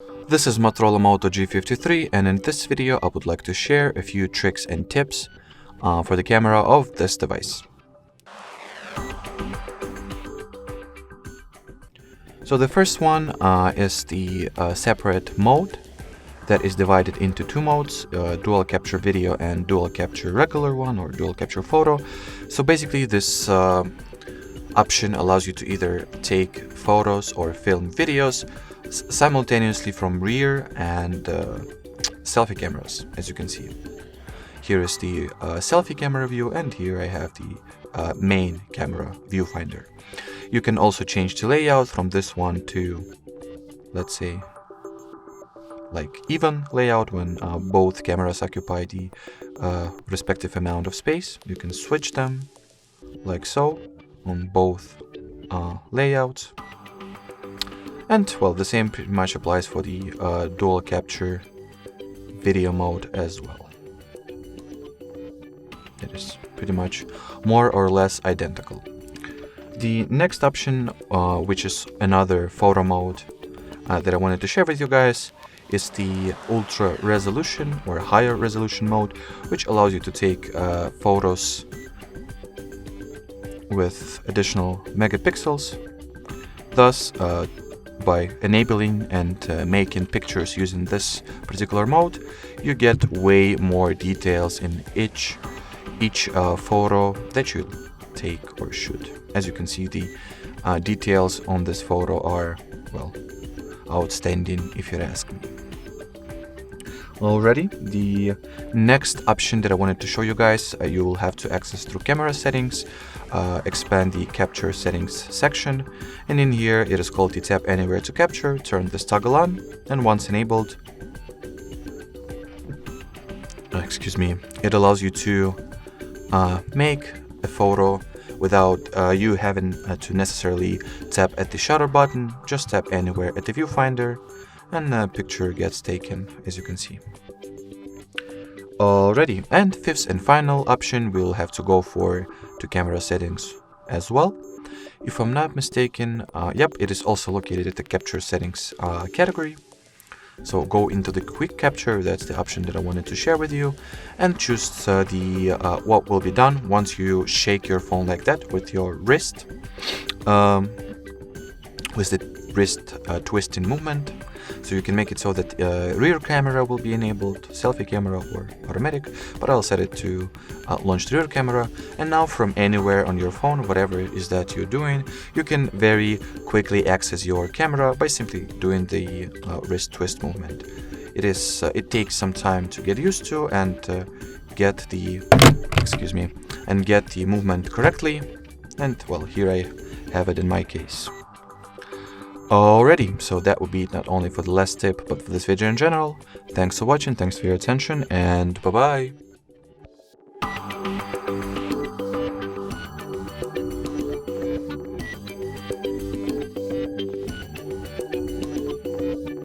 This is Motorola Moto G53, and in this video I would like to share a few tricks and tips for the camera of this device. So the first one is the separate mode that is divided into two modes, dual capture video and dual capture regular one, or dual capture photo. So basically this option allows you to either take photos or film videos simultaneously from rear and selfie cameras, as you can see. Here is the selfie camera view, and here I have the main camera viewfinder. You can also change the layout from this one to, let's say, like even layout when both cameras occupy the respective amount of space. You can switch them like so on both layouts. And well, the same pretty much applies for the dual capture video mode as well. It is pretty much more or less identical. The next option, which is another photo mode that I wanted to share with you guys, is the ultra resolution or higher resolution mode, which allows you to take photos with additional megapixels. Thus, by enabling and making pictures using this particular mode, you get way more details in each photo that you take or shoot. As you can see, the details on this photo are, well, outstanding if you ask me. Alrighty, the next option that I wanted to show you guys, you will have to access through camera settings, expand the capture settings section, and in here it is called the tap anywhere to capture. Turn this toggle on, and once enabled, it allows you to make a photo without you having to necessarily tap at the shutter button. Just tap anywhere at the viewfinder and a picture gets taken, as you can see. Alrighty, and fifth and final option we'll have to go for to camera settings as well. If I'm not mistaken, yep, it is also located at the capture settings category. So go into the quick capture, that's the option that I wanted to share with you, and choose what will be done once you shake your phone like that with your wrist, with the wrist twisting movement. So you can make it so that rear camera will be enabled, selfie camera or automatic, but I'll set it to launch the rear camera. And now from anywhere on your phone, whatever it is that you're doing, you can very quickly access your camera by simply doing the wrist twist movement. It takes some time to get used to and get the movement correctly. And well, here I have it in my case. Alrighty, so that would be not only for the last tip, but for this video in general. Thanks for watching, thanks for your attention, and bye-bye!